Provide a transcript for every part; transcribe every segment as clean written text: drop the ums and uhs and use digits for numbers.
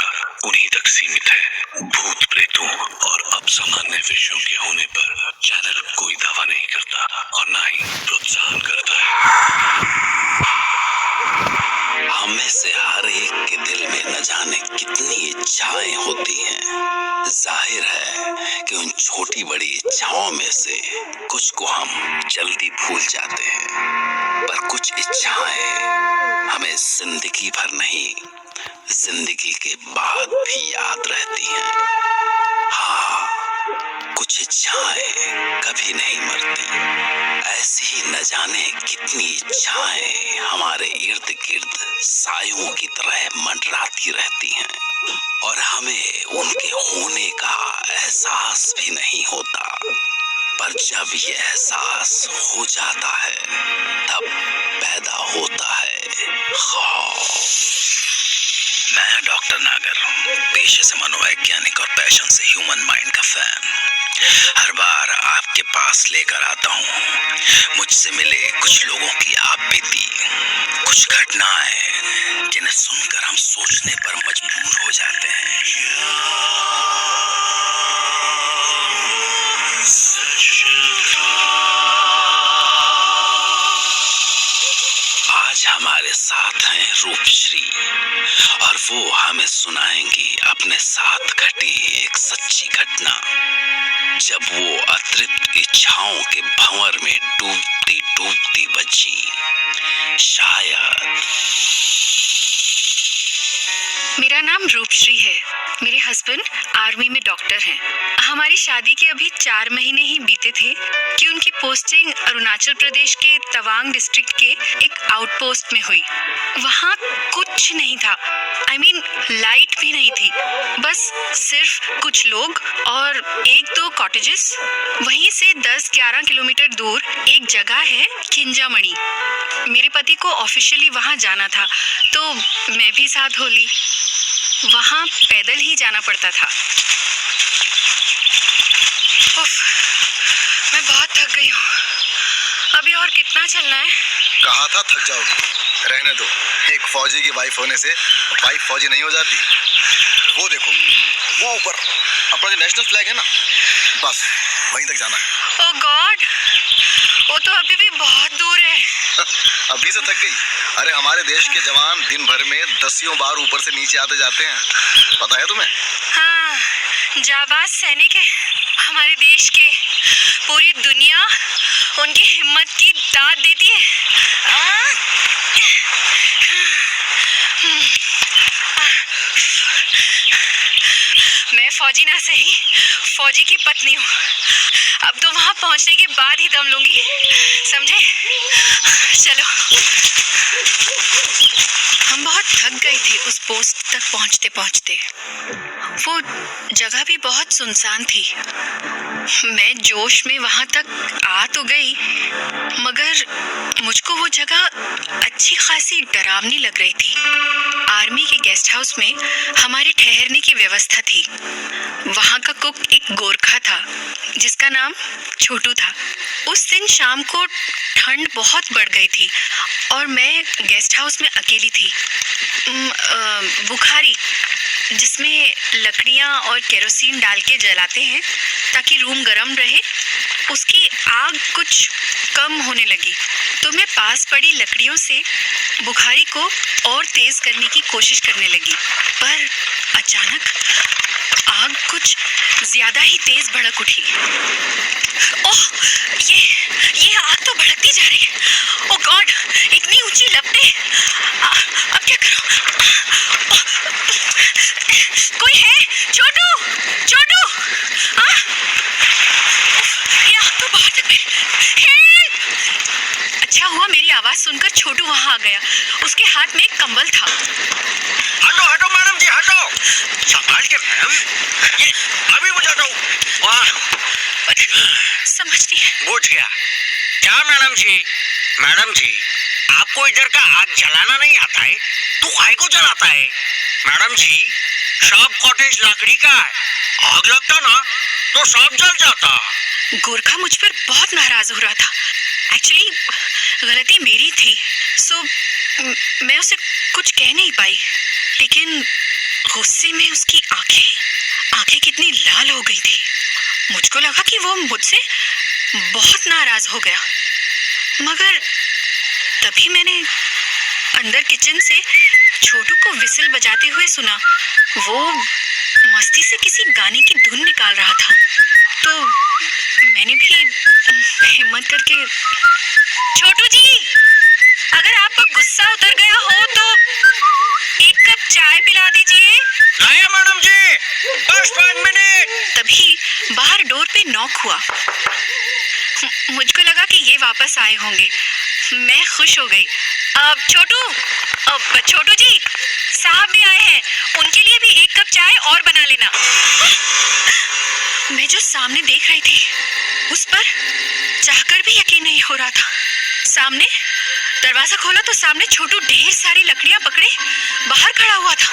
तरह उन्हीं तक सीमित है। भूत प्रेतों और असामान्य विषयों के होने पर चैनल कोई दावा नहीं करता और ना ही प्रोत्साहन करता है। हमें से हर एक के दिल में न जाने कितनी इच्छाएं होती हैं। जाहिर है कि उन छोटी बड़ी इच्छाओं में से कुछ को हम जल्दी भूल जाते हैं, पर कुछ इच्छाएं हमें जिंदगी भर नहीं, जिंदगी के बाद भी याद रहती हैं। हाँ, कुछ इच्छाएं कभी नहीं मरती। ऐसी ही न जाने कितनी इच्छाएं हमारे इर्द गिर्द सायों की तरह मंडराती रहती हैं और हमें उनके होने का एहसास भी नहीं होता। पर जब ये एहसास हो जाता है तब पैदा होता है खौफ। मैं डॉक्टर नागर, पेशे से मनोवैज्ञानिक और पैशन से ह्यूमन माइंड का फैन, हर बार आपके पास लेकर आता हूँ मुझसे मिले कुछ लोगों की आप बीती, कुछ घटनाएं जिन्हें सुनकर हम सोचने पर मजबूर हो जाते हैं। आज हमारे साथ हैं रूपश्री और वो हमें सुनाएंगी अपने साथ घटी एक सच्ची घटना, जब वो अतृप्त इच्छाओं के भंवर में डूबती डूबती बची। शायद। मेरा नाम रूपश्री है। मेरे हस्बैंड आर्मी में डॉक्टर हैं। हमारी शादी के अभी 4 महीने ही बीते थे कि उनकी पोस्टिंग अरुणाचल प्रदेश के तवांग डिस्ट्रिक्ट के एक आउटपोस्ट में हुई। वहाँ कुछ नहीं था, लाइट भी नहीं थी, बस सिर्फ कुछ लोग और 1-2 कॉटेजेस। वहीं से 10-11 किलोमीटर दूर एक जगह है खिंजामणि। मेरे पति को ऑफिशियली वहाँ जाना था तो मैं भी साथ हो ली। वहाँ पैदल ही जाना पड़ता था। उफ, मैं बहुत थक गई हूँ। अभी और कितना चलना है? कहा था थक जाओगी, रहने दो। एक फौजी की वाइफ होने से वाइफ फौजी नहीं हो जाती। वो देखो, वो ऊपर अपना जो नेशनल फ्लैग है ना, बस वहीं तक जाना है। ओह गॉड, वो तो अभी भी बहुत दूर है। अभी से थक गई? अरे हमारे देश के जवान दिन भर में 10 बार ऊपर से नीचे आते जाते हैं, पता है तुम्हें? हाँ, जाबाज सैनिक है हमारे देश के। पूरी दुनिया उनकी हिम्मत की दाद देती है। मैं फौजी ना सही, फौजी की पत्नी हूँ। अब तो वहाँ पहुँचने के बाद ही दम लूंगी, समझे? चलो। हम बहुत थक गए थे उस पोस्ट तक पहुँचते पहुँचते। वो जगह भी बहुत सुनसान थी। मैं जोश में वहाँ तक आ तो गई, मगर मुझको वो जगह अच्छी खासी डरावनी लग रही थी। आर्मी के गेस्ट हाउस में हमारे ठहरने की व्यवस्था थी। वहाँ का कुक एक गोरखा था जिसका नाम छोटू था। उस दिन शाम को ठंड बहुत बढ़ गई थी और मैं गेस्ट हाउस में अकेली थी। बुखारी, जिसमें लकड़ियाँ और केरोसिन डाल के जलाते हैं ताकि रूम गर्म रहे, उसकी आग कुछ कम होने लगी तो मैं पास पड़ी लकड़ियों से बुखारी को और तेज करने की कोशिश करने लगी, पर अचानक आग कुछ ज्यादा ही तेज भड़क उठी। ओह, ये आग तो भड़कती जा रही है। ओह गॉड, इतनी ऊंची लपटें। अब क्या करूं? कोई है? छोटू, छोटू, हाँ? ये आग तो बाहर तक गई। अच्छा हुआ मेरी आवाज सुनकर छोटू वहां आ गया। उसके हाथ में एक कंबल था। हटो हटो मैडम जी, हटो, संभाल के मैडम, ये अभी बुझाता हूँ। वाह, समझ नहीं। बुझ गया क्या मैडम जी? मैडम जी, आपको इधर का आग जलाना नहीं आता है तो काहे को जलाता है? मैडम जी, सब कॉटेज लकड़ी का है, आग लगता ना तो सब जल जाता। गोरखा मुझ पर बहुत नाराज हो रहा था। एक्चुअली गलती मेरी थी, सो मैं उसे कुछ कह नहीं पाई। लेकिन गुस्से में उसकी आंखें कितनी लाल हो गई थी। मुझको लगा कि वो मुझसे बहुत नाराज हो गया, मगर तभी मैंने अंदर किचन से छोटू को विसिल बजाते हुए सुना। वो मस्ती से किसी गाने की धुन निकाल रहा था, तो मैंने भी हिम्मत करके, छोटू जी, अगर आपका गुस्सा उतर गया हो तो एक कप चाय पिला दीजिए। लाया मैडम जी, बस 5 मिनट। तभी बाहर डोर पे नॉक हुआ। मुझको लगा कि ये वापस आए होंगे। मैं खुश हो गई। छोटू जी, साहब भी आए हैं, उनके लिए भी एक कप चाय और बना लेना। मैं जो सामने देख रही थी उस पर चाहकर भी यकीन नहीं हो रहा था। सामने दरवाजा खोला तो सामने छोटू ढेर सारी लकड़ियां पकड़े बाहर खड़ा हुआ था।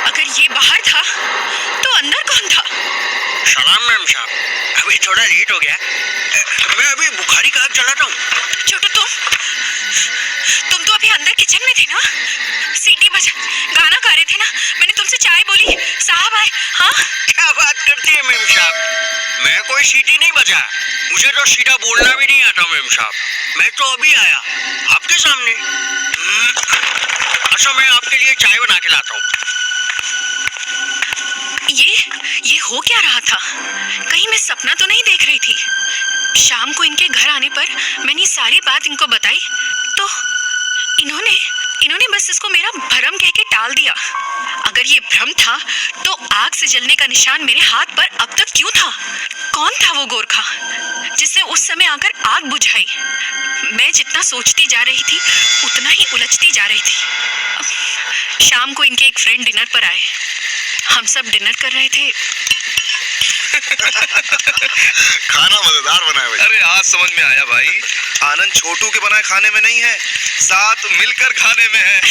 अगर ये बाहर था तो अंदर कौन था? सलाम मैम साहब, अभी थोड़ा लेट हो गया। मैं अभी बुखारी का आग जलाता हूँ। छोटू, तुम तो अभी अंदर किचन में थे ना? सीटी बजा गाना गा रहे थे ना? मैंने तुमसे चाय बोली, साहब आए। हाँ, क्या बात करती है मैम साहब, मैं कोई सीटी नहीं बजा। मुझे तो सीधा बोलना भी नहीं आता मैम साहब। मैं तो अभी आया आपके सामने। अच्छा, मैं आपके लिए चाय बना के लाता हूँ। ये हो क्या रहा था? कहीं मैं सपना तो नहीं देख रही थी? शाम को इनके घर आने पर मैंने सारी बात इनको बताई तो इन्होंने बस इसको मेरा भ्रम कह के टाल दिया। अगर ये भ्रम था तो आग से जलने का निशान मेरे हाथ पर अब तक क्यों था? कौन था वो गोरखा जिसने उस समय आकर आग बुझाई? मैं जितना सोचती जा रही थी उतना ही उलझती जा रही थी। शाम को इनके एक फ्रेंड डिनर पर आए। हम सब डिनर कर रहे थे। खाना मजेदार बना है भाई। अरे आज समझ में आया भाई, आनंद छोटू के बनाए खाने में नहीं है, साथ मिलकर खाने में है।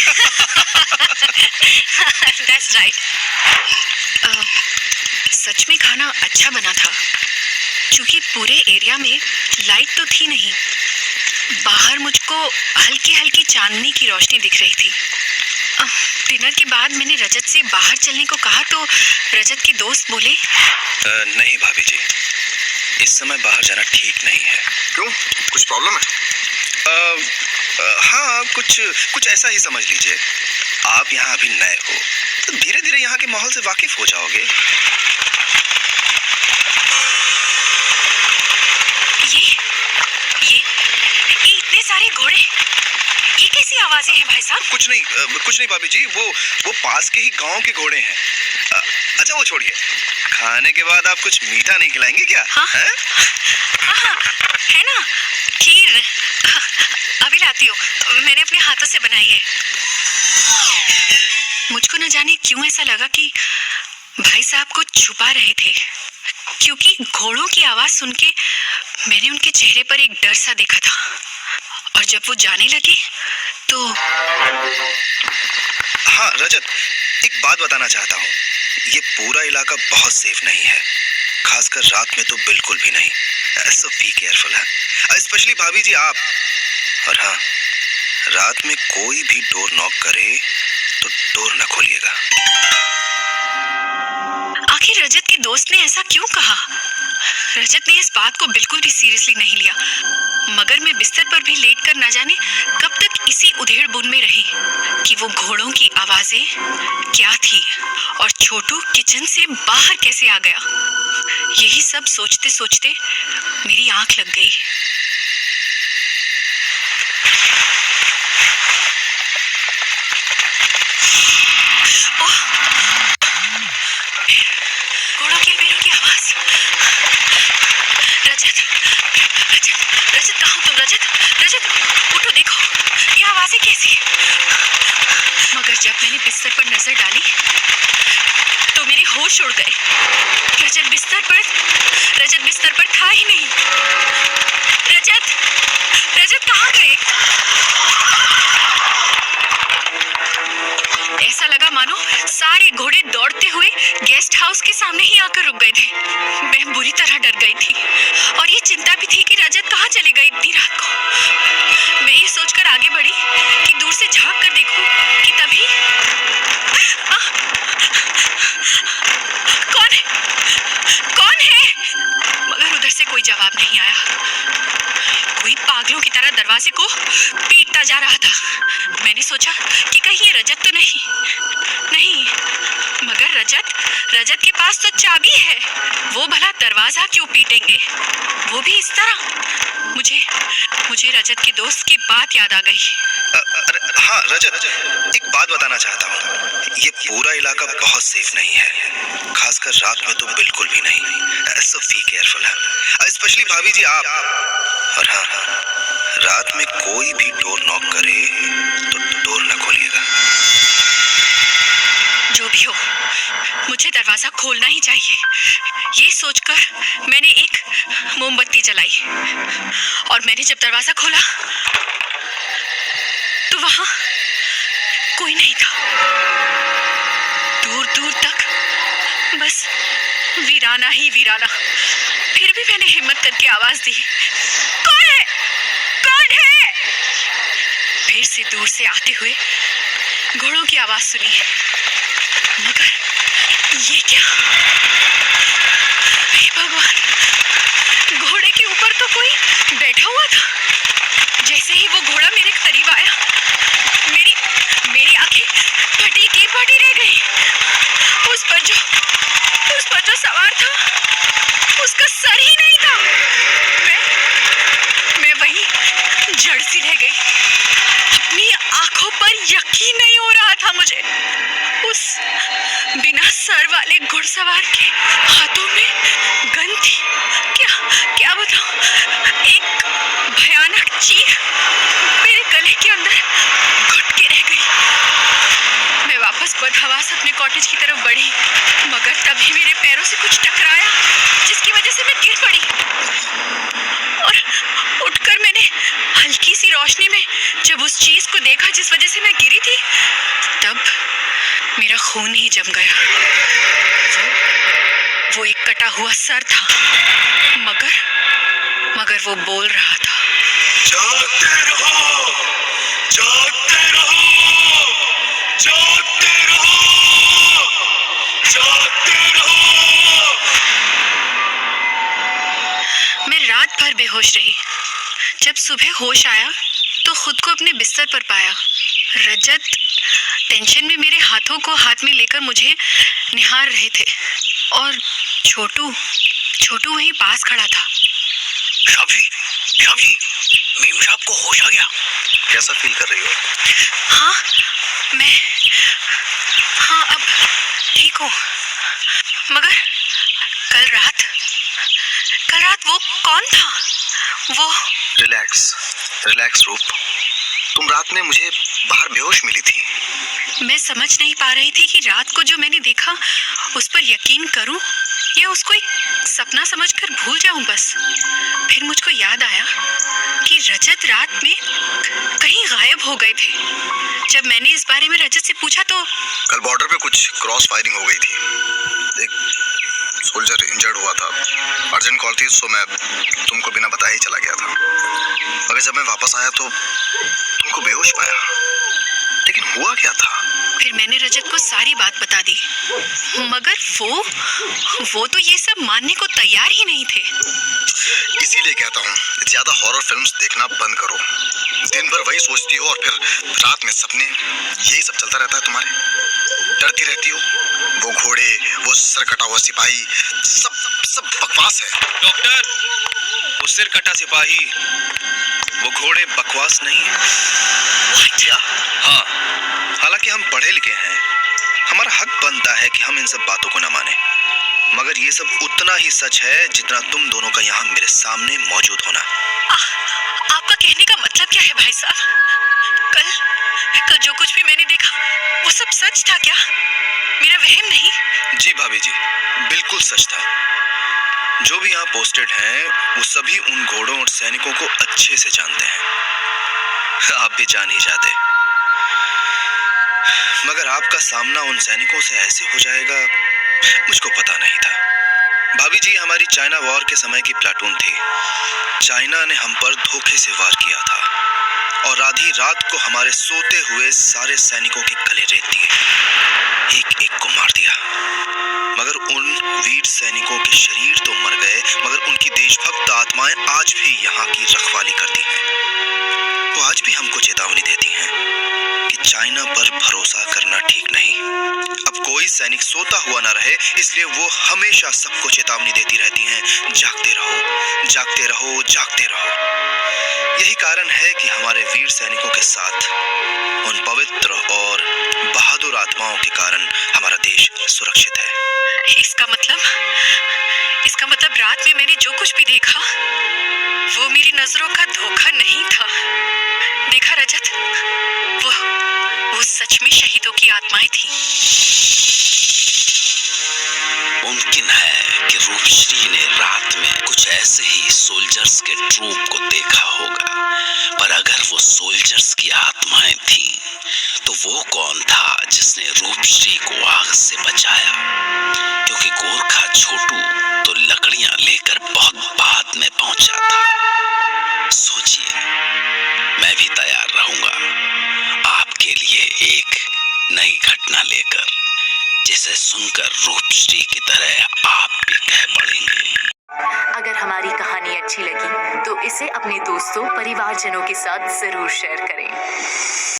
That's right. सच में खाना अच्छा बना था, क्योंकि पूरे एरिया में लाइट तो थी नहीं। बाहर मुझको हल्की हल्की चांदनी की रोशनी दिख रही थी। डिनर के बाद मैंने रजत से बाहर चलने को कहा तो रजत के दोस्त बोले, नहीं भाभी जी, इस समय बाहर जाना ठीक नहीं है। क्यों, कुछ प्रॉब्लम है? हाँ, कुछ ऐसा ही समझ लीजिए। आप यहाँ अभी नए हो तो धीरे धीरे यहाँ के माहौल से वाकिफ हो जाओगे। ये इतने सारे घोड़े, ये कैसी आवाजें हैं भाई साहब? कुछ नहीं भाभी जी, वो पास के ही गांव के घोड़े हैं। अच्छा वो छोड़िए, खाने के बाद आप कुछ मीठा नहीं खिलाएंगे क्या? हाँ? हाँ, है ना, खीर अभी लाती हूँ, मैंने अपने हाथों से बनाई है। मुझको न जाने क्यों ऐसा लगा कि भाई साहब कुछ छुपा रहे थे, क्योंकि घोड़ों की आवाज सुन के मैंने उनके चेहरे पर एक डर सा देखा था। और जब वो जाने लगे तो हाँ रजत, एक बात बताना चाहता हूँ, ये पूरा इलाका बहुत सेफ नहीं है, खासकर रात में तो बिल्कुल भी नहीं। सो बी केयरफुल है, स्पेशली भाभी जी आप। और हाँ, रात में कोई भी डोर नॉक करे तो डोर न खोलिएगा। आखिर रजत के दोस्त ने ऐसा क्यों कहा? रजत ने इस बात को बिल्कुल भी सीरियसली नहीं लिया, मगर मैं बिस्तर पर भी लेटकर न जाने कब तक इसी उधेड़ बुन में रही कि वो घोड़ों की आवाजें क्या थी और छोटू किचन से बाहर कैसे आ गया। यही सब सोचते सोचते मेरी आंख लग गई। घोड़ों के पैरों की आवाज। रजत कहाँ हो तुम? रजत उठो, देखो ये आवाजें कैसी? मगर जब मैंने बिस्तर पर नजर डाली तो मेरे होश उड़ गए। रजत बिस्तर पर था ही नहीं। रजत कहाँ गए? ऐसा लगा मानो सारे घोड़े दौड़ते हुए गेस्ट हाउस के सामने ही आकर रुक गए थे। मैं बुरी तरह डर गई थी और ये चिंता भी थी कि रजत कहाँ चले गए इतनी रात को। मैं ये सोचकर आगे बढ़ी कि दूर से झांक कर देखूं कि तभी कौन है? कौन है? मगर उधर से कोई जवाब नहीं आया। कोई पागलों की तरह दरवाजे को पीटता जा रहा था। मैंने सोचा कि कहीं ये रजत तो नहीं, मगर रजत के पास तो चाबी है। वो भला दरवाजा क्यों पीटेंगे, वो भी इस तरह? मुझे रजत के दोस्त की बात याद आ गई। हाँ रजत, एक बात बताना चाहता हूँ। ये पूरा इलाका बहुत सेफ नहीं है, खासकर रात में तो बिल्कुल भी नहीं। सो बी केयरफुल, स्पेशली भाभी जी आप। और हाँ, रात में कोई भी डोर नॉक करे तो डोर न खोलिएगा। जो भी हो, मुझे दरवाजा खोलना ही चाहिए। ये सोचकर मैंने एक मोमबत्ती जलाई और मैंने जब दरवाजा खोला तो वहां कोई नहीं था। दूर दूर तक बस वीराना ही वीराना। फिर भी मैंने हिम्मत करके आवाज दी, कौन है? कौन है? फिर से दूर से आते हुए घोड़ों की आवाज सुनी, मगर ये क्या? हे भगवान, घोड़े के ऊपर तो कोई बैठा हुआ था। जैसे ही वो घोड़ा मेरे करीब आया, मेरी आंखें फटी की फटी रह गई। उस पर जो सवार था, उसका सर ही नहीं था। मैं वहीं जड़ सी रह गई। अपनी आंखों पर यकीन नहीं हो रहा था मुझे। उस बिना सर वाले घुड़सवार के हाथों में गन थी। क्या बताऊं? एक भयानक चीख मेरे गले के अंदर घुट के रह गई। मैं वापस बदहवास अपने कॉटेज की तरफ बढ़ी, मगर तभी मेरे पैरों से कुछ टकराया, जिसकी वजह से मैं गिर पड़ी। और उठकर मैंने हल्की सी रोशनी में जब उस चीज को देखा जिस वजह से मैं गिरी थी, तब मेरा खून ही जम गया। वो एक कटा हुआ सर था, मगर वो बोल रहा था, जागते रहो, जागते रहो, जागते रहो, जागते रहो। मैं रात भर बेहोश रही। जब सुबह होश आया तो खुद को अपने बिस्तर पर पाया। रजत टेंशन में मेरे हाथों को हाथ में लेकर मुझे निहार रहे थे और छोटू वहीं पास खड़ा था। शाबजी, मीम साहब को होश आ गया। कैसा फील कर रही हो? हाँ, अब ठीक हूँ। मगर कल रात वो कौन था? वो रिलैक्स रूप। तुम रात में मुझे बाहर बेहोश मिली थी। मैं समझ नहीं पा रही थी कि रात को जो मैंने देखा उस पर यकीन करूं या उसको एक सपना समझकर भूल जाऊं बस। फिर मुझको याद आया कि रजत रात में कहीं गायब हो गए थे। जब मैंने इस बारे में रजत से पूछा तो कल बॉर्डर पे कुछ क्रॉस फायरिंग हो गई थी। एक सोल्जर इंजर्ड हुआ था, अर्जेंट कॉल थी, सो मैं तुमको बिना बताए ही चला गया था। मगर जब मैं वापस आया तो तुमको बेहोश पाया। लेकिन हुआ क्या था? फिर मैंने रजत को सारी बात बता दी, मगर वो तो ये सब मानने को तैयार ही नहीं थे। इसीलिए कहता हूँ, ज्यादा हॉरर फिल्म्स देखना बंद करो। दिन भर वही सोचती हो और फिर रात में सपने, यही सब चलता रहता है तुम्हारे। डरती रहती हो। वो घोड़े, वो सर कटा हुआ सिपाही, सब बकवास है। डॉक्टर, वो सिर कटा सिपाही, वो घोड़े बकवास नहीं है। क्या? हाँ, हालांकि हम पढ़े लिखे हैं, हमारा हक बनता है कि हम इन सब बातों को न माने, मगर ये सब उतना ही सच है जितना तुम दोनों का यहाँ मेरे सामने मौजूद होना। आपका कहने का मतलब क्या है भाई साहब? कल जो कुछ भी मैंने देखा वो सब सच था क्या? मेरा वहम नहीं? जी भाभी जी, बिल्कुल सच था। जो भी यहाँ पोस्टेड हैं वो सभी उन घोड़ों और सैनिकों को अच्छे से जानते हैं। आप भी जान ही जाते, मगर आपका सामना उन सैनिकों से ऐसे हो जाएगा मुझको पता नहीं था। भाभी जी, हमारी चाइना वॉर के समय की प्लाटून थी। चाइना ने हम पर धोखे से वार किया था। और आधी रात को हमारे सोते हुए सारे सैनिकों के गले रेत दिए, एक एक को मार दिया। मगर उन वीर सैनिकों के शरीर तो मर गए, मगर उनकी देशभक्त आत्माएं आज भी यहाँ की रखवाली करती हैं। वो आज भी हमको चेतावनी देती हैं कि चाइना पर भरोसा करना ठीक नहीं। अब कोई सैनिक सोता हुआ ना रहे, इसलिए वो हमेशा सबको चेतावनी देती रहती हैं, जागते रहो, जागते रहो, जागते रहो। यही कारण है कि हमारे वीर सैनिकों के साथ उन पवित्र और बहादुर आत्माओं के कारण हमारा देश सुरक्षित है। इसका मतलब रात में मैंने जो कुछ भी देखा वो मेरी नजरों का धोखा नहीं था। देखा रजत, वो सच में शहीदों की आत्माएं थी। मुमकिन है कि रूपश्री ने रात में कुछ ऐसे ही सोल्जर्स के ट्रूप को देखा होगा, पर अगर वो सोल्जर्स की आत्माएं थीं, तो वो कौन था जिसने रूपश्री को आग से बचाया? क्योंकि गोरखा छोटू तो लकड़ियां लेकर बहुत बाद में पहुंचा था। सोचिए, मैं भी तैयार रहूंगा आपके लिए एक नई घटना लेकर, जिसे सुनकर रूपश्री की तरह आप भी कह पड़ेंगे। अगर हमारी कहानी अच्छी लगी तो इसे अपने दोस्तों, परिवारजनों के साथ जरूर शेयर करें।